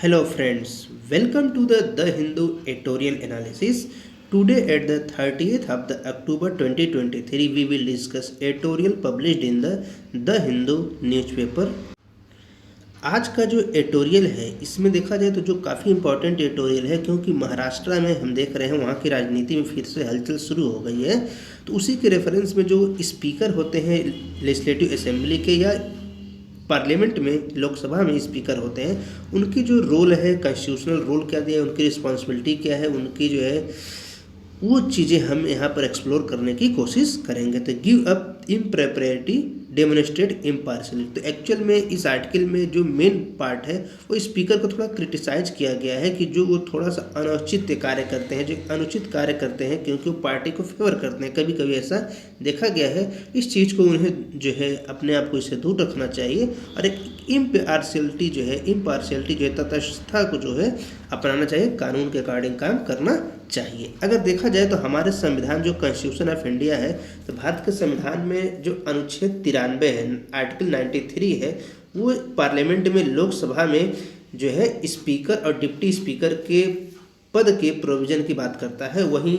Hello friends, welcome to the Hindu editorial analysis. Today at the 30th of the October 2023 we will discuss editorial published in the Hindu newspaper. आज का जो editorial है इसमें देखा जाए तो जो काफ़ी इम्पोर्टेंट एडिटोरियल है, क्योंकि महाराष्ट्र में हम देख रहे हैं वहाँ की राजनीति में फिर से हलचल शुरू हो गई है। तो उसी के रेफरेंस में जो स्पीकर होते हैं लेजिस्लेटिव असेंबली के या पार्लियामेंट में, लोकसभा में स्पीकर होते हैं, उनकी जो रोल है, कॉन्स्टिट्यूशनल रोल क्या दिया है, उनकी रिस्पॉन्सिबिलिटी क्या है, उनकी जो है वो चीज़ें हम यहाँ पर एक्सप्लोर करने की कोशिश करेंगे। तो गिव अप इम्प्रॉपर्टी डेमोन्स्ट्रेट इम्पार्शलिटी। तो एक्चुअल में इस आर्टिकल में जो मेन पार्ट है वो स्पीकर को थोड़ा क्रिटिसाइज किया गया है कि जो वो थोड़ा सा अनुचित कार्य करते हैं, जो अनुचित कार्य करते हैं क्योंकि वो पार्टी को फेवर करते हैं। कभी कभी ऐसा देखा गया है। इस चीज़ को उन्हें जो है अपने आप को इससे दूर रखना चाहिए और एक इम्पार्शियलिटी जो है तटस्थता को जो है अपनाना चाहिए, कानून के अकॉर्डिंग काम करना चाहिए। अगर देखा जाए तो हमारे संविधान जो कॉन्स्टिट्यूशन ऑफ इंडिया है, तो भारत के संविधान में जो अनुच्छेद 93 है, आर्टिकल 93 है, वो पार्लियामेंट में, लोकसभा में जो है स्पीकर और डिप्टी स्पीकर के पद के प्रोविजन की बात करता है। वहीं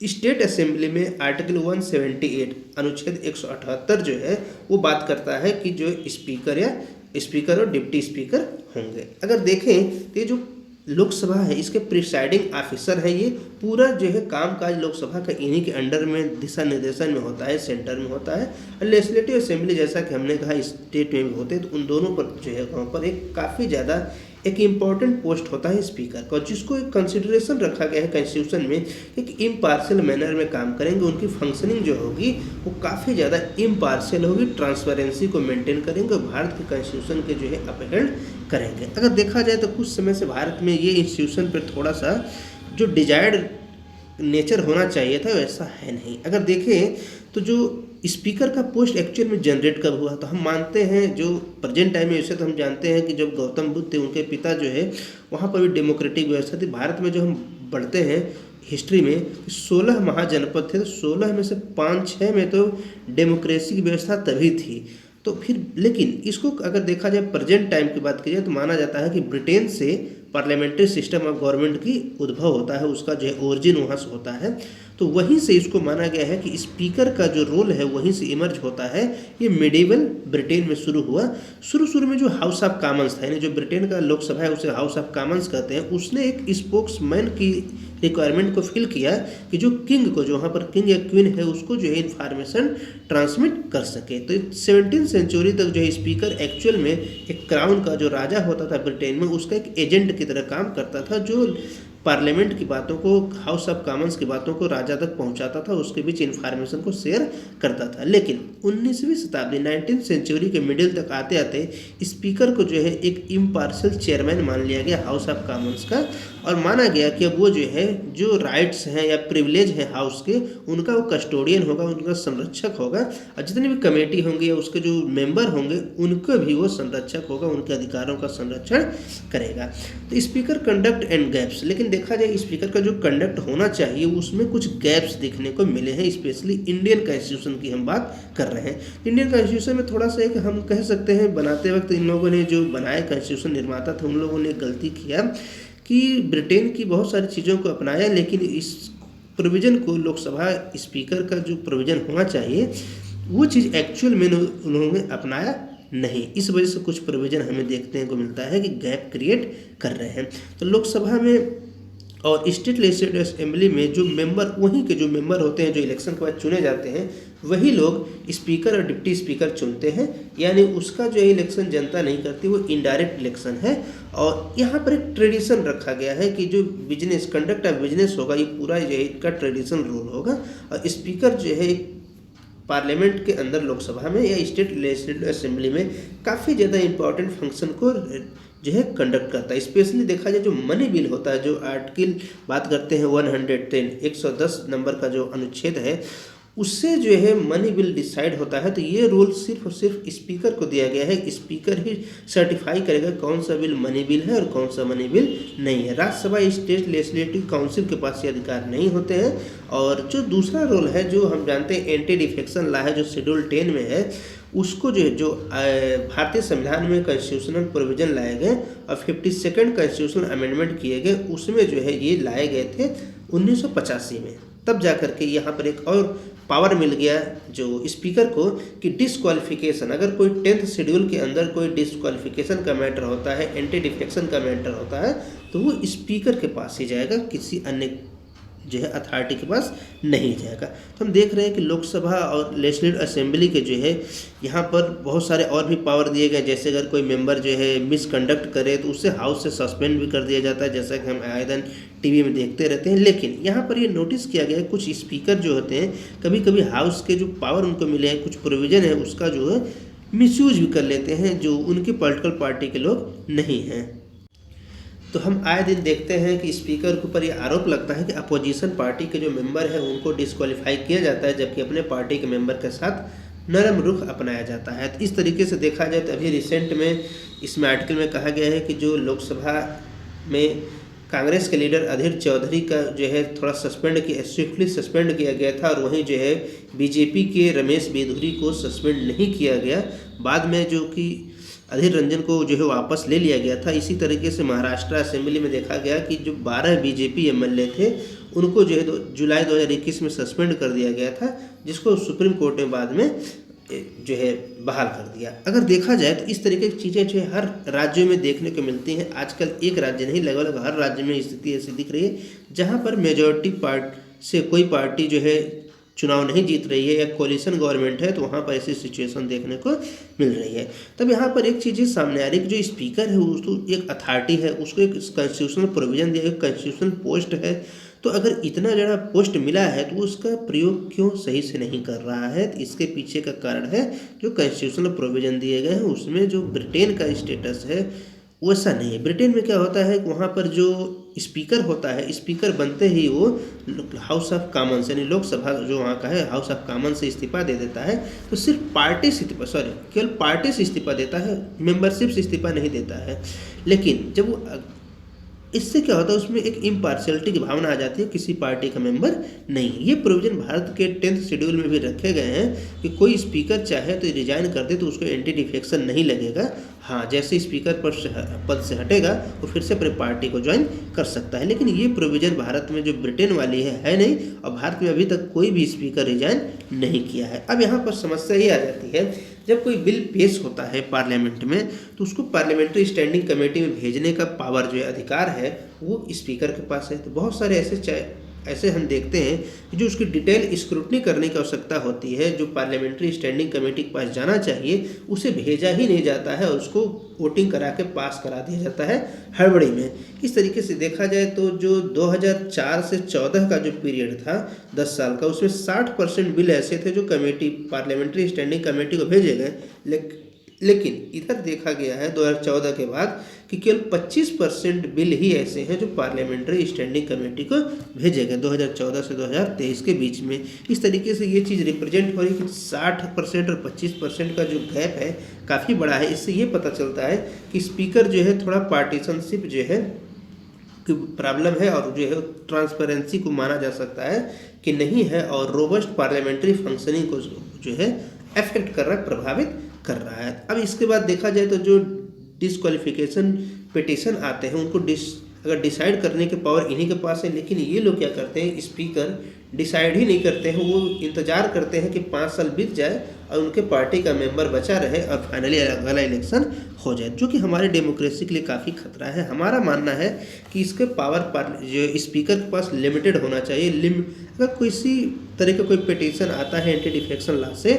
स्टेट असेंबली में आर्टिकल 178 अनुच्छेद 178 जो है वो बात करता है कि जो स्पीकर और डिप्टी स्पीकर होंगे। अगर देखें तो ये जो लोकसभा है इसके प्रिसाइडिंग ऑफिसर है, ये पूरा जो है कामकाज लोकसभा का इन्हीं के अंडर में दिशा निर्देशन में होता है, सेंटर में होता है। और लेजिस्लेटिव असेंबली जैसा कि हमने कहा स्टेट में भी होते हैं, तो उन दोनों पर जो है वहाँ पर एक काफ़ी ज़्यादा एक इम्पॉर्टेंट पोस्ट होता है स्पीकर का, जिसको एक कंसिडरेशन रखा गया है कॉन्स्टिट्यूशन में, एक इम्पार्शियल मैनर में काम करेंगे। उनकी फंक्शनिंग जो होगी वो काफ़ी ज़्यादा इम्पार्शियल होगी, ट्रांसपेरेंसी को मेंटेन करेंगे, भारत के कॉन्स्टिट्यूशन के जो है अपहेल्ड करेंगे। अगर देखा जाए तो कुछ समय से भारत में ये इंस्टीट्यूशन पर थोड़ा सा जो डिजायर्ड नेचर होना चाहिए था वैसा है नहीं। अगर देखें तो जो स्पीकर का पोस्ट एक्चुअल में जनरेट कब हुआ, तो हम मानते हैं जो प्रेजेंट टाइम में, वैसे तो हम जानते हैं कि जब गौतम बुद्ध थे, उनके पिता जो है वहाँ पर भी डेमोक्रेटिक व्यवस्था थी। भारत में जो हम पढ़ते हैं हिस्ट्री में 16 महाजनपद थे, तो 16 में से 5-6 में तो डेमोक्रेसी की व्यवस्था तभी थी। तो फिर लेकिन इसको अगर देखा जाए प्रेजेंट टाइम की बात की जाए तो माना जाता है कि ब्रिटेन से पार्लियामेंट्री सिस्टम ऑफ गवर्नमेंट की उद्भव होता है, उसका जो है ओरिजिन वहाँ से होता है। तो वहीं से इसको माना गया है कि स्पीकर का जो रोल है वहीं से इमर्ज होता है। ये मिडिवल ब्रिटेन में शुरू हुआ। शुरू में जो हाउस ऑफ कॉमन्स था, यानी जो ब्रिटेन का लोकसभा है उसे हाउस ऑफ कॉमन्स कहते हैं, उसने एक स्पोक्समैन की रिक्वायरमेंट को फिल किया कि जो किंग को, जो वहाँ पर किंग या क्वीन है, उसको जो है इन्फॉर्मेशन ट्रांसमिट कर सके। तो 17वीं सेंचुरी तक जो है स्पीकर एक्चुअल में एक क्राउन का जो राजा होता था ब्रिटेन में, उसका एक एजेंट की तरह काम करता था, जो पार्लियामेंट की बातों को, हाउस ऑफ कॉमन्स की बातों को राजा तक पहुंचाता था, उसके बीच इन्फॉर्मेशन को शेयर करता था। लेकिन 19वीं शताब्दी 19th सेंचुरी के मिडिल तक आते आते स्पीकर को जो है एक इम्पार्शियल चेयरमैन मान लिया गया हाउस ऑफ कॉमन्स का, और माना गया कि अब वो जो है जो राइट्स हैं या प्रिविलेज हैं हाउस के, उनका वो कस्टोडियन होगा, उनका संरक्षक होगा, और जितनी भी कमेटी होंगी या उसके जो मेंबर होंगे उनको भी वो संरक्षक होगा, उनके अधिकारों का संरक्षण करेगा। तो स्पीकर कंडक्ट एंड गैप्स, लेकिन देखा जाए स्पीकर का जो कंडक्ट होना चाहिए उसमें कुछ गैप्स देखने को मिले हैं। स्पेशली इंडियन कॉन्स्टिट्यूशन की हम बात कर रहे हैं। इंडियन कॉन्स्टिट्यूशन में थोड़ा सा एक हम कह सकते हैं बनाते वक्त इन लोगों ने, जो बनाए कॉन्स्टिट्यूशन निर्माता थे, उन लोगों ने गलती किया कि ब्रिटेन की बहुत सारी चीज़ों को अपनाया, लेकिन इस प्रोविज़न को, लोकसभा स्पीकर का जो प्रोविज़न होना चाहिए वो चीज़ एक्चुअल में उन्होंने अपनाया नहीं। इस वजह से कुछ प्रोविज़न हमें देखने को मिलता है कि गैप क्रिएट कर रहे हैं। तो लोकसभा में और स्टेट लेजिस्लेटिव असेंबली में जो मेंबर, वहीं के जो मेंबर होते हैं, जो इलेक्शन के बाद चुने जाते हैं, वही लोग स्पीकर और डिप्टी स्पीकर चुनते हैं, यानी उसका जो इलेक्शन जनता नहीं करती, वो इनडायरेक्ट इलेक्शन है। और यहाँ पर एक ट्रेडिशन रखा गया है कि जो बिजनेस, कंडक्ट ऑफ बिजनेस होगा, ये पूरा जो है इसका ट्रेडिशनल रोल होगा। और स्पीकर जो है पार्लियामेंट के अंदर, लोकसभा में या स्टेट लेजिस्लेटिव असेंबली में काफ़ी ज़्यादा इंपॉर्टेंट फंक्शन को जो है कंडक्ट करता है। स्पेशली देखा जाए जो मनी बिल होता है, जो आर्टिकल बात करते हैं 110 नंबर का जो अनुच्छेद है, उससे जो है मनी बिल डिसाइड होता है। तो ये रोल सिर्फ और सिर्फ स्पीकर को दिया गया है। स्पीकर ही सर्टिफाई करेगा कौन सा बिल मनी बिल है और कौन सा मनी बिल नहीं है। राज्यसभा, स्टेट लेजिस्लेटिव काउंसिल के पास ये अधिकार नहीं होते हैं। और जो दूसरा रोल है, जो हम जानते हैं एंटी डिफेक्शन लॉ है, जो शेड्यूल 10 में है, उसको भारतीय संविधान में कॉन्स्टिट्यूशनल प्रोविज़न लाए गए और 52nd कॉन्स्टिट्यूशनल अमेंडमेंट किए गए, उसमें जो है ये लाए गए थे 1985 में। तब जा कर के यहाँ पर एक और पावर मिल गया जो स्पीकर को कि डिसक्वालिफिकेशन, अगर कोई 10th शेड्यूल के अंदर कोई डिसक्वालिफिकेशन का मैटर होता है, एंटी डिफेक्शन का मैटर होता है, तो वो स्पीकर के पास ही जाएगा, किसी अन्य जो है अथॉरिटी के पास नहीं जाएगा। तो हम देख रहे हैं कि लोकसभा और लेजिस्लेटिव असेंबली के जो है यहाँ पर बहुत सारे और भी पावर दिए गए, जैसे अगर कोई मेंबर जो है मिसकंडक्ट करे तो उससे हाउस से सस्पेंड भी कर दिया जाता है, जैसा कि हम आए दिन टीवी में देखते रहते हैं। लेकिन यहाँ पर ये नोटिस किया गया है कुछ स्पीकर जो होते हैं कभी कभी हाउस के जो पावर उनको मिले हैं, कुछ प्रोविज़न है उसका जो है मिसयूज भी कर लेते हैं, जो उनकी पॉलिटिकल पार्टी के लोग नहीं हैं। तो हम आए दिन देखते हैं कि स्पीकर के ऊपर ये आरोप लगता है कि अपोजिशन पार्टी के जो मेंबर हैं उनको डिस्क्वालीफाई किया जाता है, जबकि अपने पार्टी के मेंबर के साथ नरम रुख अपनाया जाता है। तो इस तरीके से देखा जाए तो अभी रिसेंट में इसमें आर्टिकल में कहा गया है कि जो लोकसभा में कांग्रेस के लीडर अधीर चौधरी का जो है थोड़ा स्विफ्टली सस्पेंड किया गया था, और वहीं जो है बीजेपी के रमेश बिधूरी को सस्पेंड नहीं किया गया, बाद में जो कि अधीर रंजन को जो है वापस ले लिया गया था। इसी तरीके से महाराष्ट्र असेंबली में देखा गया कि जो 12 बीजेपी एमएलए थे उनको जो है जुलाई 2021 में सस्पेंड कर दिया गया था, जिसको सुप्रीम कोर्ट ने बाद में जो है बहाल कर दिया। अगर देखा जाए तो इस तरीके की चीज़ें जो है हर राज्यों में देखने को मिलती हैं। आजकल एक राज्य नहीं, लगभग हर राज्य में स्थिति ऐसी दिख रही है जहाँ पर मेजॉरिटी पार्टी से कोई पार्टी जो है चुनाव नहीं जीत रही है या कोलिशन गवर्नमेंट है, तो वहाँ पर ऐसी सिचुएशन देखने को मिल रही है। तब यहाँ पर एक चीज़ सामने आ रही है कि जो स्पीकर है उसको एक अथॉरिटी है, उसको एक कॉन्स्टिट्यूशनल प्रोविज़न दिया, एक कॉन्स्टिट्यूशनल पोस्ट है, तो अगर इतना ज़्यादा पोस्ट मिला है तो उसका प्रयोग क्यों सही से नहीं कर रहा है? तो इसके पीछे का कारण है जो कॉन्स्टिट्यूशनल प्रोविज़न दिए गए हैं उसमें जो ब्रिटेन का स्टेटस है वैसा नहीं है। ब्रिटेन में क्या होता है कि वहाँ पर जो स्पीकर होता है, स्पीकर बनते ही वो हाउस ऑफ कॉमन्स यानी लोकसभा जो वहाँ का है हाउस ऑफ कॉमन्स से इस्तीफा दे देता है, तो सिर्फ पार्टी से केवल पार्टी से इस्तीफा देता है, मेंबरशिप से इस्तीफा नहीं देता है। लेकिन जब वो इससे क्या होता है उसमें एक इम्पार्शियलिटी की भावना आ जाती है, किसी पार्टी का मेंबर नहीं। ये प्रोविजन भारत के 10th शेड्यूल में भी रखे गए हैं कि कोई स्पीकर चाहे तो रिजाइन कर दे तो उसको एंटी डिफेक्शन नहीं लगेगा। हाँ, जैसे स्पीकर पद से हटेगा वो फिर से अपने पार्टी को ज्वाइन कर सकता है। लेकिन ये प्रोविजन भारत में जो ब्रिटेन वाली है नहीं, और भारत में अभी तक कोई भी स्पीकर रिजाइन नहीं किया है। अब यहाँ पर समस्या ये आ जाती है जब कोई बिल पेश होता है पार्लियामेंट में तो उसको पार्लियामेंट्री स्टैंडिंग कमेटी में भेजने का पावर जो है अधिकार है वो स्पीकर के पास है। तो बहुत सारे ऐसे हम देखते हैं कि जो उसकी डिटेल स्क्रूटनी करने की आवश्यकता होती है, जो पार्लियामेंट्री स्टैंडिंग कमेटी के पास जाना चाहिए उसे भेजा ही नहीं जाता है और उसको वोटिंग करा के पास करा दिया जाता है हड़बड़ी में। इस तरीके से देखा जाए तो जो 2004 से 14 का जो पीरियड था 10 साल का, उसमें 60% बिल ऐसे थे जो कमेटी पार्लियामेंट्री स्टैंडिंग कमेटी को भेजे गए। लेकिन इधर देखा गया है 2014 के बाद कि केवल 25% बिल ही ऐसे हैं जो पार्लियामेंट्री स्टैंडिंग कमेटी को भेजे गए 2014 से 2023 के बीच में। इस तरीके से ये चीज़ रिप्रेजेंट हो रही है कि 60% और 25% का जो गैप है काफ़ी बड़ा है। इससे ये पता चलता है कि स्पीकर जो है थोड़ा पार्टीशनशिप जो है की प्रॉब्लम है और जो है ट्रांसपेरेंसी को माना जा सकता है कि नहीं है, और रोबस्ट पार्लियामेंट्री फंक्शनिंग को जो है अफेक्ट कर रहा है, प्रभावित कर रहा है। अब इसके बाद देखा जाए तो जो डिस्क्वालिफिकेशन पिटीशन आते हैं उनको अगर डिसाइड करने के पावर इन्हीं के पास है, लेकिन ये लोग क्या करते हैं, स्पीकर डिसाइड ही नहीं करते हैं, वो इंतज़ार करते हैं कि 5 साल बीत जाए और उनके पार्टी का मेंबर बचा रहे और फाइनली अगला इलेक्शन हो जाए, जो कि हमारे डेमोक्रेसी के लिए काफ़ी खतरा है। हमारा मानना है कि इसके पावर जो स्पीकर के पास लिमिटेड होना चाहिए। अगर किसी तरह का कोई पिटीशन आता है एंटी डिफेक्शन लॉ से,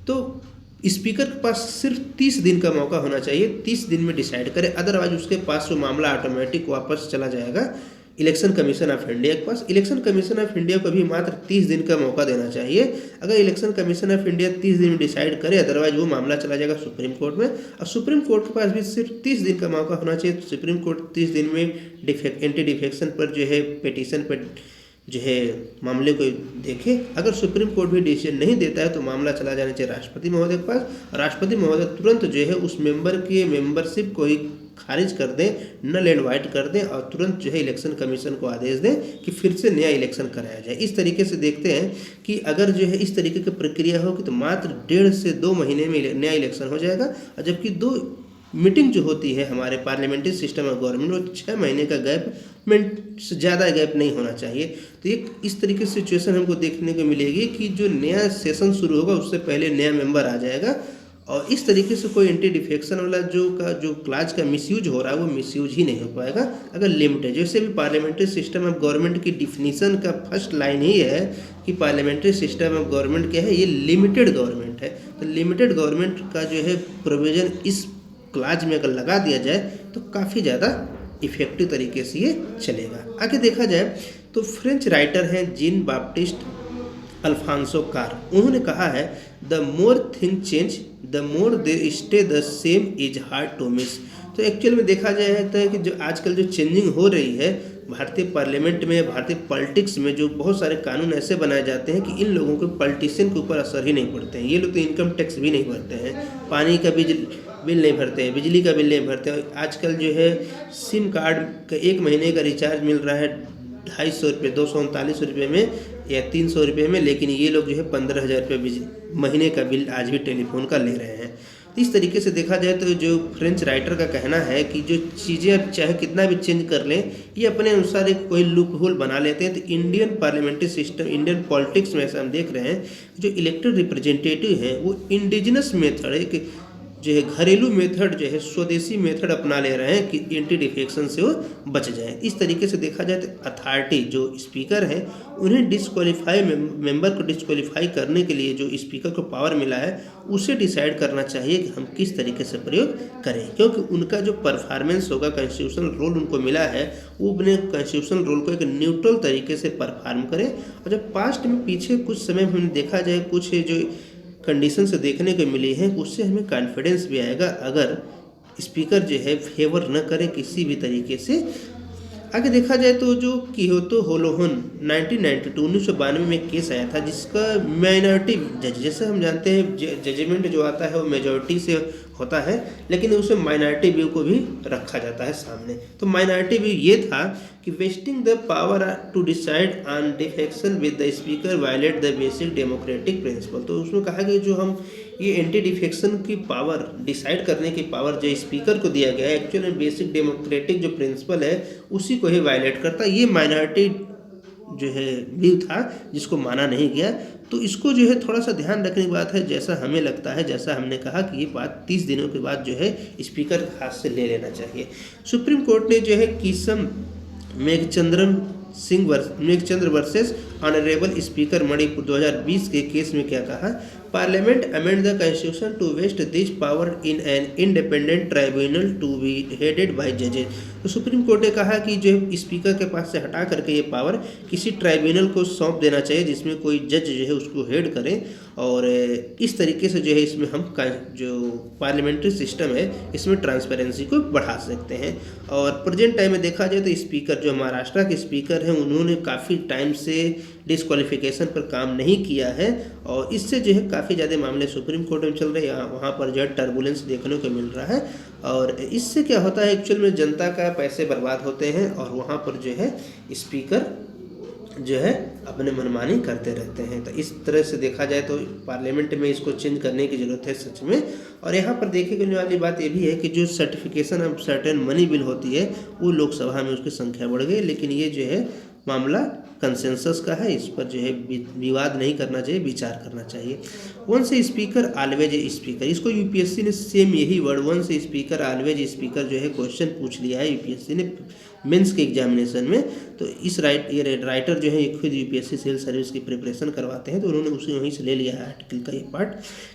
तो स्पीकर के पास सिर्फ 30 दिन का मौका होना चाहिए, 30 दिन में डिसाइड करे, अदरवाइज उसके पास वो मामला ऑटोमेटिक वापस चला जाएगा इलेक्शन कमीशन ऑफ इंडिया के पास। इलेक्शन कमीशन ऑफ इंडिया को भी मात्र 30 दिन का मौका देना चाहिए। अगर इलेक्शन कमीशन ऑफ इंडिया 30 दिन में डिसाइड करे, अदरवाइज वो मामला चला जाएगा सुप्रीम कोर्ट में, और सुप्रीम कोर्ट के पास भी सिर्फ 30 दिन का मौका होना चाहिए। तो सुप्रीम कोर्ट 30 दिन में एंटी डिफेक्शन पर जो है पिटीशन पर जो है मामले को देखे। अगर सुप्रीम कोर्ट भी डिसीजन नहीं देता है तो मामला चला जाना चाहिए राष्ट्रपति महोदय के पास, और राष्ट्रपति महोदय तुरंत जो है उस मेंबर की मेंबरशिप को ही खारिज कर दें, नल एंड वाइट कर दें और तुरंत जो है इलेक्शन कमीशन को आदेश दें कि फिर से नया इलेक्शन कराया जाए। इस तरीके से देखते हैं कि अगर जो है इस तरीके की प्रक्रिया होगी तो मात्र 1.5 से 2 महीने में नया इलेक्शन हो जाएगा, और जबकि 2 मीटिंग जो होती है हमारे पार्लियामेंट्री सिस्टम और गवर्नमेंट वो 6 महीने का गैप में से ज़्यादा गैप नहीं होना चाहिए। तो एक इस तरीके से सिचुएशन हमको देखने को मिलेगी कि जो नया सेशन शुरू होगा उससे पहले नया मेंबर आ जाएगा, और इस तरीके से कोई एंटी डिफेक्शन वाला जो क्लाज का मिसयूज हो रहा है वो मिसयूज ही नहीं हो पाएगा अगर लिमिट है। जैसे भी पार्लियामेंट्री सिस्टम ऑफ गवर्नमेंट की डिफिनीशन का फर्स्ट लाइन ही है कि पार्लियामेंट्री सिस्टम ऑफ गवर्नमेंट क्या है, ये लिमिटेड गवर्नमेंट है। तो लिमिटेड गवर्नमेंट का जो है प्रोविज़न इस क्लाज में अगर लगा दिया जाए तो काफ़ी ज़्यादा इफेक्टिव तरीके से ये चलेगा। आगे देखा जाए तो फ्रेंच राइटर हैं जीन बाप्टिस्ट अल्फांसो कार, उन्होंने कहा है the more thing change the more they stay the same is hard to miss. तो एक्चुअल में देखा जाए तो है कि जो आजकल जो चेंजिंग हो रही है भारतीय पार्लियामेंट में, भारतीय पॉलिटिक्स में, जो बहुत सारे कानून ऐसे बनाए जाते हैं कि इन लोगों के पॉलिटिशियन के ऊपर असर ही नहीं पड़ते हैं। ये लोग तो इनकम टैक्स भी नहीं भरते हैं, पानी का बिल नहीं भरते हैं, बिजली का बिल नहीं भरते हैं। आजकल जो है सिम कार्ड का 1 महीने का रिचार्ज मिल रहा है 250 रुपये, 239 रुपये में या 300 रुपये में, लेकिन ये लोग जो है 15,000 रुपये महीने का बिल आज भी टेलीफोन का ले रहे हैं। इस तरीके से देखा जाए तो जो फ्रेंच राइटर का कहना है कि जो चीज़ें अब चाहे कितना भी चेंज कर लें, ये अपने अनुसार एक कोई लूप होल बना लेते हैं। तो Indian parliamentary system, Indian politics में ऐसा हम देख रहे हैं जो इलेक्टेड रिप्रेजेंटेटिव हैं वो इंडिजिनस मेथड एक जो है घरेलू मेथड जो है स्वदेशी मेथड अपना ले रहे हैं कि एंटी डिफेक्शन से वो बच जाए। इस तरीके से देखा जाए तो अथॉरिटी जो स्पीकर हैं उन्हें डिस्क्वालीफाई मेंबर को डिस्क्वालीफाई करने के लिए जो स्पीकर को पावर मिला है उसे डिसाइड करना चाहिए कि हम किस तरीके से प्रयोग करें, क्योंकि उनका जो परफॉर्मेंस होगा, कॉन्स्टिट्यूशनल रोल उनको मिला है, वो अपने कॉन्स्टिट्यूशनल रोल को एक न्यूट्रल तरीके से परफॉर्म करें। और जब पास्ट में पीछे कुछ समय में हमने देखा जाए कुछ जो कंडीशन से देखने को मिली है उससे हमें कॉन्फिडेंस भी आएगा अगर स्पीकर जो है फेवर न करे किसी भी तरीके से। आगे देखा जाए तो जो कियोतो होलोहन 1992 में केस आया था जिसका माइनॉरिटी जज, जैसे हम जानते हैं जजमेंट जो आता है वो मेजॉरिटी से होता है, लेकिन उसमें माइनॉरिटी व्यू को भी रखा जाता है सामने। तो माइनॉरिटी व्यू ये था कि vesting the power to decide on defection with the speaker violate the basic democratic principle. तो उसमें कहा कि जो हम ये एंटी डिफेक्शन की पावर, डिसाइड करने की पावर जो स्पीकर को दिया गया है, एक्चुअल में बेसिक डेमोक्रेटिक जो प्रिंसिपल है उसी को ही वायलेट करता है। ये माइनॉरिटी जो है व्यू था जिसको माना नहीं गया। तो इसको जो है थोड़ा सा ध्यान रखने की बात है, जैसा हमें लगता है, जैसा हमने कहा कि ये बात 30 दिनों के बाद जो है स्पीकर हाथ से ले लेना चाहिए। सुप्रीम कोर्ट ने जो है Keisham Meghachandra versus honourable speaker Manipur 2020 के केस में क्या कहा, parliament amend the constitution to vest this power in an independent tribunal to be headed by जजेस। तो सुप्रीम कोर्ट ने कहा कि जो स्पीकर के पास से हटा करके ये पावर किसी ट्राइब्यूनल को सौंप देना चाहिए जिसमें कोई जज जो है उसको हेड करे, और इस तरीके से जो है इसमें हम जो पार्लियामेंट्री सिस्टम है इसमें ट्रांसपेरेंसी को बढ़ा सकते हैं। और प्रेजेंट टाइम में देखा जाए तो स्पीकर जो महाराष्ट्र के स्पीकर हैं उन्होंने काफ़ी टाइम से डिस्क्वालिफिकेशन पर काम नहीं किया है, और इससे जो है काफ़ी ज़्यादा मामले सुप्रीम कोर्ट में चल रहे हैं, वहाँ पर जो है टर्बुलेंस देखने को मिल रहा है। और इससे क्या होता है, एक्चुअल में जनता का पैसे बर्बाद होते हैं और वहाँ पर जो है स्पीकर जो है अपने मनमानी करते रहते हैं। तो इस तरह से देखा जाए तो पार्लियामेंट में इसको चेंज करने की ज़रूरत है सच में। और यहाँ पर देखने वाली बात ये भी है कि जो certification of certain money bill होती है वो लोकसभा में उसकी संख्या बढ़ गई, लेकिन ये जो है मामला कंसेंसस का है, इस पर जो है विवाद नहीं करना चाहिए, विचार करना चाहिए। वन से स्पीकर ऑलवेज स्पीकर, इसको यूपीएससी ने सेम यही वर्ड वन से स्पीकर ऑलवेज स्पीकर जो है क्वेश्चन पूछ लिया है यूपीएससी ने मेंस के एग्जामिनेशन में। तो इस राइटर जो है खुद यूपीएससी सिविल सर्विस की प्रिपरेशन करवाते हैं, तो उन्होंने उसे वहीं से ले लिया है आर्टिकल का ये पार्ट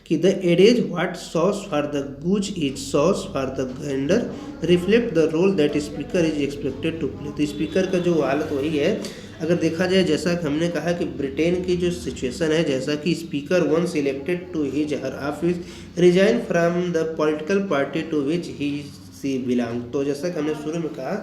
कि the adage what sauce for the goose is sauce for the gander reflect the role that speaker is expected to play. तो स्पीकर का जो हालत वही है। अगर देखा जाए जैसा कि हमने कहा कि ब्रिटेन की जो सिचुएशन है, जैसा कि speaker once elected to his her office resign from the political party to which he she belong. तो जैसा कि हमने शुरू में कहा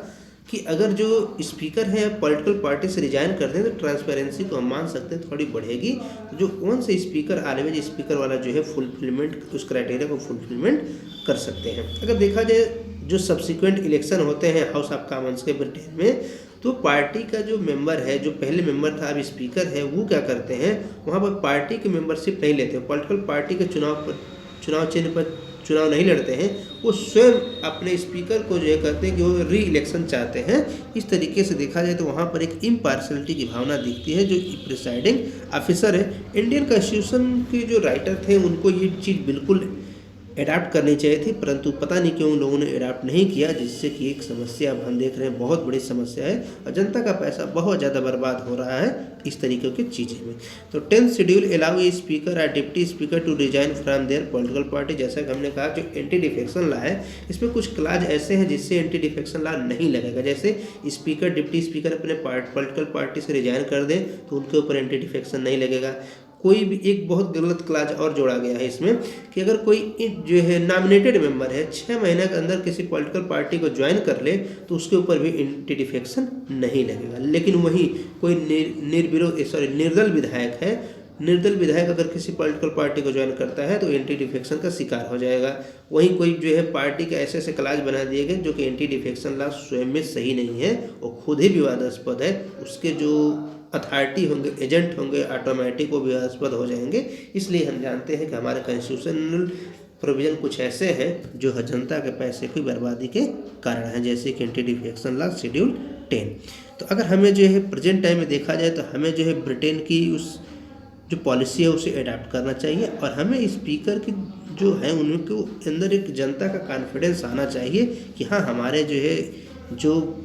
कि अगर जो स्पीकर है पॉलिटिकल पार्टी से रिजाइन कर दें तो ट्रांसपेरेंसी को हम मान सकते हैं थोड़ी बढ़ेगी। तो जो वन से स्पीकर ऑलवेज स्पीकर वाला जो है फुलफिलमेंट, उस क्राइटेरिया को फुलफिलमेंट कर सकते हैं। अगर देखा जाए जो सब्सिक्वेंट इलेक्शन होते हैं हाउस ऑफ कॉमन्स के ब्रिटेन में, तो पार्टी का जो मेंबर है, जो पहले मेंबर था अब स्पीकर है, वो क्या करते हैं, वहाँ पर पार्टी की मेंबरशिप नहीं लेते, पॉलिटिकल पार्टी के चुनाव चिन्ह पर चुनाव नहीं लड़ते हैं, वो स्वयं अपने स्पीकर को जो है कहते हैं कि वो री इलेक्शन चाहते हैं। इस तरीके से देखा जाए तो वहाँ पर एक इम्पार्शलिटी की भावना दिखती है जो प्रिसाइडिंग ऑफिसर है। इंडियन कॉन्स्टिट्यूशन के जो राइटर थे उनको ये चीज़ बिल्कुल अडाप्ट करनी चाहिए थी, परंतु पता नहीं क्यों उन लोगों ने अडाप्ट नहीं किया, जिससे कि एक समस्या अब हम देख रहे हैं, बहुत बड़ी समस्या है और जनता का पैसा बहुत ज़्यादा बर्बाद हो रहा है इस तरीके की चीज़ें में। तो 10th schedule allow a speaker और deputy speaker to resign from their political party. जैसा कि हमने कहा जो एंटी डिफेक्शन लॉ है, इसमें कुछ क्लाज ऐसे हैं जिससे एंटी डिफेक्शन लॉ नहीं लगेगा। जैसे स्पीकर डिप्टी स्पीकर अपने पॉलिटिकल पार्टी से रिजाइन कर दें तो उनके ऊपर एंटी डिफेक्शन नहीं लगेगा। कोई भी एक बहुत गलत क्लाज और जोड़ा गया है इसमें कि अगर कोई जो है नॉमिनेटेड मेंबर है 6 महीने के अंदर किसी पॉलिटिकल पार्टी को ज्वाइन कर ले तो उसके ऊपर भी एंटी डिफेक्शन नहीं लगेगा। लेकिन वहीं कोई निर्दल विधायक है, निर्दल विधायक अगर किसी पॉलिटिकल पार्टी को ज्वाइन करता है तो एंटी डिफेक्शन का शिकार हो जाएगा। वहीं कोई जो है पार्टी के ऐसे ऐसे क्लाज बना दिए गए जो कि एंटी डिफेक्शन लॉ स्वयं में सही नहीं है, वो खुद ही विवादास्पद है, उसके जो अथॉरिटी होंगे, एजेंट होंगे, ऑटोमेटिक वो विवादास्पद हो जाएंगे। इसलिए हम जानते हैं कि हमारे कॉन्स्टिट्यूशनल प्रोविजन कुछ ऐसे हैं जो जनता के पैसे की बर्बादी के कारण हैं, जैसे कि एंटी डिफेक्शन लॉ शेड्यूल 10। तो अगर हमें जो है प्रेजेंट टाइम में देखा जाए तो हमें जो है ब्रिटेन की उस जो पॉलिसी है उसे अडॉप्ट करना चाहिए और हमें स्पीकर की जो है उनके अंदर एक जनता का कॉन्फिडेंस आना चाहिए कि हाँ हमारे जो है जो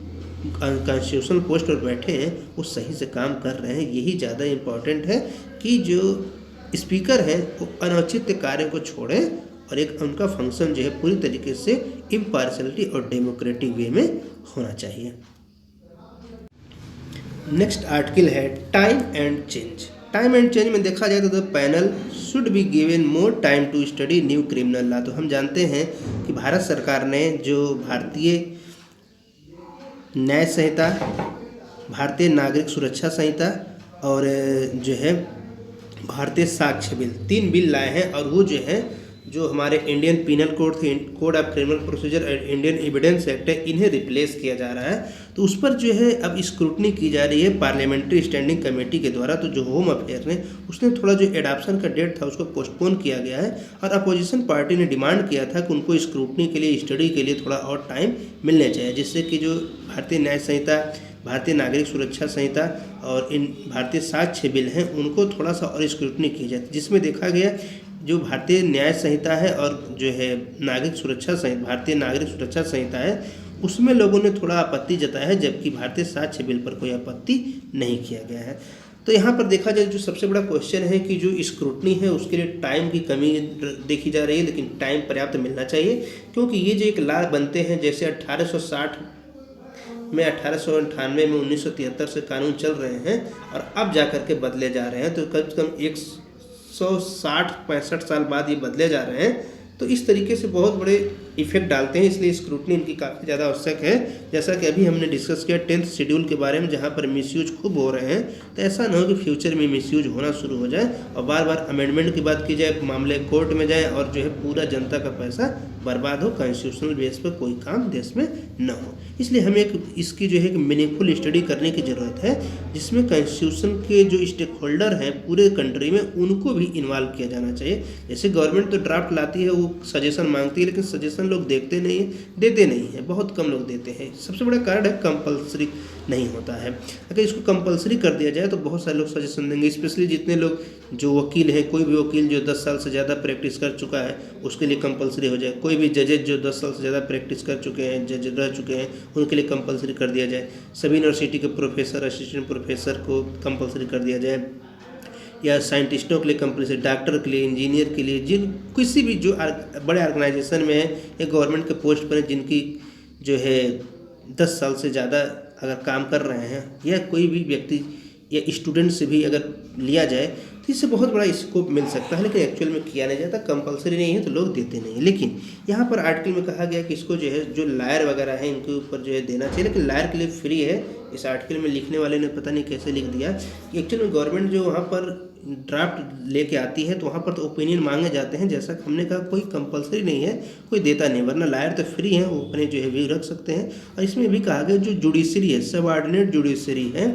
कॉन्स्टिट्यूशनल पोस्ट पर बैठे हैं वो सही से काम कर रहे हैं। यही ज़्यादा इम्पॉर्टेंट है कि जो स्पीकर हैं वो अनौचित्य कार्य को छोड़ें और एक उनका फंक्शन जो है पूरी तरीके से इम्पार्शलिटी और डेमोक्रेटिक वे में होना चाहिए। नेक्स्ट आर्टिकल है time and change. Time and change में देखा जाए तो the panel should be given more time to study new criminal law. तो हम जानते हैं कि भारत सरकार ने जो भारतीय न्याय संहिता, भारतीय नागरिक सुरक्षा संहिता और जो है भारतीय साक्ष्य बिल, 3 बिल लाए हैं और वो जो है जो हमारे इंडियन पिनल कोड थे, कोड ऑफ क्रिमिनल प्रोसीजर और इंडियन एविडेंस एक्ट है, इन्हें रिप्लेस किया जा रहा है। तो उस पर जो है अब स्क्रूटनी की जा रही है पार्लियामेंट्री स्टैंडिंग कमेटी के द्वारा। तो जो होम अफेयर ने उसने थोड़ा जो एडॉप्शन का डेट था उसको पोस्टपोन किया गया है और अपोजिशन पार्टी ने डिमांड किया था कि उनको स्क्रूटनी के लिए, स्टडी के लिए थोड़ा और टाइम मिलना चाहिए, जिससे कि जो भारतीय न्याय संहिता, भारतीय नागरिक सुरक्षा संहिता और इन भारतीय साक्ष्य बिल हैं उनको थोड़ा सा और स्क्रूटनी की जाए। जिसमें देखा गया जो भारतीय न्याय संहिता है और जो है नागरिक सुरक्षा संहिता, भारतीय नागरिक सुरक्षा संहिता है, उसमें लोगों ने थोड़ा आपत्ति जताया है, जबकि भारतीय साक्ष्य बिल पर कोई आपत्ति नहीं किया गया है। तो यहाँ पर देखा जाए जो सबसे बड़ा क्वेश्चन है कि जो स्क्रूटनी है उसके लिए टाइम की कमी देखी जा रही है, लेकिन टाइम पर्याप्त मिलना चाहिए क्योंकि ये जो एक लॉ बनते हैं, जैसे 1860 में, 1898 में, 1973 से कानून चल रहे हैं और अब जा कर के बदले जा रहे हैं, तो कम से कम 160-65 साल बाद ये बदले जा रहे हैं। तो इस तरीके से बहुत बड़े इफेक्ट डालते हैं, इसलिए स्क्रूटनी इनकी काफ़ी ज़्यादा आवश्यक है। जैसा कि अभी हमने डिस्कस किया 10th शेड्यूल के बारे में, जहाँ पर मिसयूज खूब हो रहे हैं, तो ऐसा ना हो कि फ्यूचर में मिसयूज होना शुरू हो जाए और बार बार अमेंडमेंट की बात की जाए, मामले कोर्ट में जाए और जो है पूरा जनता का पैसा बर्बाद हो, कॉन्स्टिट्यूशनल बेस पर कोई काम देश में न हो। इसलिए हमें इसकी जो है कि मीनिंगफुल स्टडी करने की ज़रूरत है, जिसमें कॉन्स्टिट्यूशन के जो स्टेक होल्डर हैं पूरे कंट्री में उनको भी इन्वॉल्व किया जाना चाहिए। जैसे गवर्नमेंट तो ड्राफ्ट लाती है, वो सजेशन मांगती है, लेकिन सजेशन लोग देखते नहीं है, देते नहीं हैं, बहुत कम लोग देते हैं। सबसे बड़ा कारण है कंपल्सरी नहीं होता है। अगर इसको कंपल्सरी कर दिया जाए तो बहुत सारे लोग सजेशन देंगे, स्पेशली जितने लोग जो वकील हैं, कोई भी वकील जो 10 साल से ज़्यादा प्रैक्टिस कर चुका है उसके लिए कंपल्सरी हो जाए, कोई भी जजेज जो 10 साल से ज़्यादा प्रैक्टिस कर चुके हैं, जज रह चुके हैं, उनके लिए कंपल्सरी कर दिया जाए, सभी यूनिवर्सिटी के प्रोफेसर, असिस्टेंट प्रोफेसर को कंपल्सरी कर दिया जाए, या साइंटिस्टों के लिए कंपल्सरी, डॉक्टर के लिए, इंजीनियर के लिए, जिन किसी भी जो बड़े ऑर्गेनाइजेशन में है या गवर्नमेंट के पोस्ट पर है, जिनकी जो है 10 साल से ज़्यादा अगर काम कर रहे हैं, या कोई भी व्यक्ति या स्टूडेंट से भी अगर लिया जाए तो इससे बहुत बड़ा स्कोप मिल सकता है। लेकिन एक्चुअल में किया नहीं जाता, कंपलसरी नहीं है तो लोग देते नहीं। लेकिन यहाँ पर आर्टिकल में कहा गया कि इसको जो है जो लायर वगैरह है इनके ऊपर जो है देना चाहिए, लेकिन लायर के लिए फ्री है। इस आर्टिकल में लिखने वाले ने पता नहीं कैसे लिख दिया कि एक्चुअल में गवर्नमेंट जो वहाँ पर ड्राफ्ट लेके आती है तो वहाँ पर तो ओपिनियन मांगे जाते हैं। जैसा कि हमने कहा कोई कंपलसरी नहीं है, कोई देता नहीं, वरना लायर तो फ्री हैं, वो अपने जो है व्यू रख सकते हैं। और इसमें भी कहा गया जो जुडिशरी है, सबऑर्डिनेट जुडिशरी है,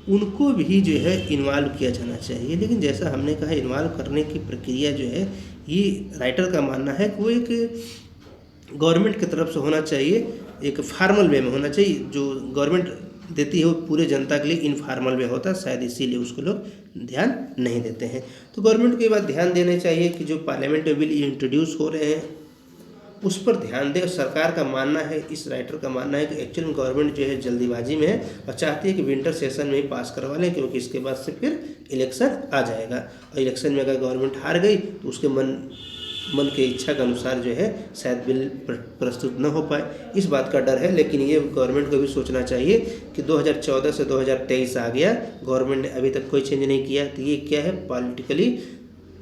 उनको भी जो है इन्वॉल्व किया जाना चाहिए। लेकिन जैसा हमने कहा इन्वॉल्व करने की प्रक्रिया जो है, ये राइटर का मानना है कि वो एक गवर्नमेंट की तरफ से होना चाहिए, एक फार्मल वे में होना चाहिए। जो गवर्नमेंट देती है वो पूरे जनता के लिए इनफॉर्मल वे होता है, शायद इसीलिए उसको लोग ध्यान नहीं देते हैं। तो गवर्नमेंट को ये बात ध्यान देना चाहिए कि जो पार्लियामेंट में बिल इंट्रोड्यूस हो रहे हैं उस पर ध्यान दे। सरकार का मानना है, इस राइटर का मानना है कि एक्चुअल में गवर्नमेंट जो है जल्दीबाजी में है और चाहती है कि विंटर सेशन में ही पास करवा लें, क्योंकि इसके बाद से फिर इलेक्शन आ जाएगा और इलेक्शन में अगर गवर्नमेंट हार गई तो उसके मन के इच्छा के अनुसार जो है शायद बिल प्रस्तुत न हो पाए, इस बात का डर है। लेकिन ये गवर्नमेंट को भी सोचना चाहिए कि 2014 से 2023 आ गया, गवर्नमेंट ने अभी तक कोई चेंज नहीं किया, तो ये क्या है, पॉलिटिकली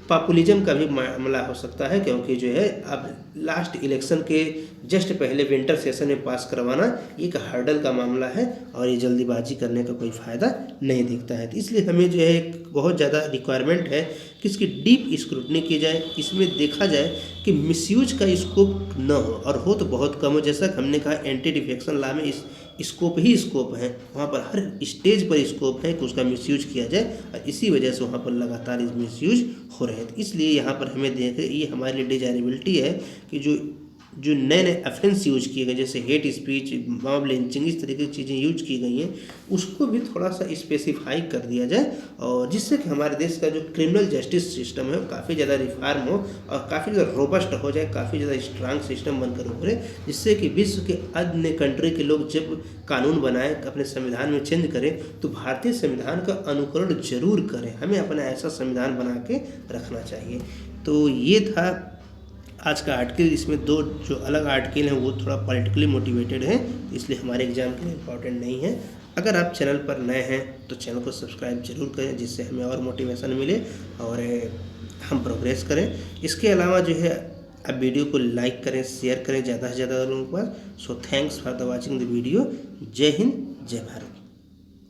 पॉपुलिज्म का भी मामला हो सकता है। क्योंकि जो है अब लास्ट इलेक्शन के जस्ट पहले विंटर सेशन में पास करवाना एक हर्डल का मामला है और ये जल्दीबाजी करने का कोई फ़ायदा नहीं दिखता है। तो इसलिए हमें जो है एक बहुत ज़्यादा रिक्वायरमेंट है कि इसकी डीप स्क्रूटनी की जाए, इसमें देखा जाए कि मिसयूज का स्कोप न हो, और हो तो बहुत कम हो। जैसा कि हमने कहा एंटी डिफेक्शन लॉ में इस स्कोप ही स्कोप है, वहाँ पर हर स्टेज पर स्कोप है कि उसका मिसयूज किया जाए, और इसी वजह से वहाँ पर लगातार इस मिसयूज हो रहे हैं। तो इसलिए यहाँ पर हमें देखें, ये हमारे लिए डिजायरेबिलिटी है कि जो नए नए ऑफेंस यूज किए गए, जैसे हेट स्पीच, मॉब लिंचिंग, इस तरीके की चीज़ें यूज की गई हैं, उसको भी थोड़ा सा स्पेसिफाई कर दिया जाए, और जिससे कि हमारे देश का जो क्रिमिनल जस्टिस सिस्टम है वो काफ़ी ज़्यादा रिफॉर्म हो और काफ़ी ज़्यादा रोबस्ट हो जाए, काफ़ी ज़्यादा स्ट्रांग सिस्टम बनकर उभरे, जिससे कि विश्व के अन्य कंट्री के लोग जब कानून बनाएं, अपने संविधान में चेंज करें, तो भारतीय संविधान का अनुकरण जरूर करें। हमें अपना ऐसा संविधान बना के रखना चाहिए। तो ये था आज का आर्टिकल। इसमें दो जो अलग आर्टिकल हैं वो थोड़ा पॉलिटिकली मोटिवेटेड हैं, इसलिए हमारे एग्जाम के लिए इम्पॉर्टेंट नहीं है। अगर आप चैनल पर नए हैं तो चैनल को सब्सक्राइब जरूर करें, जिससे हमें और मोटिवेशन मिले और हम प्रोग्रेस करें। इसके अलावा जो है आप वीडियो को लाइक करें, शेयर करें ज़्यादा से ज़्यादा लोगों के पास। So thanks for the watching the video. जय हिंद, जय भारत।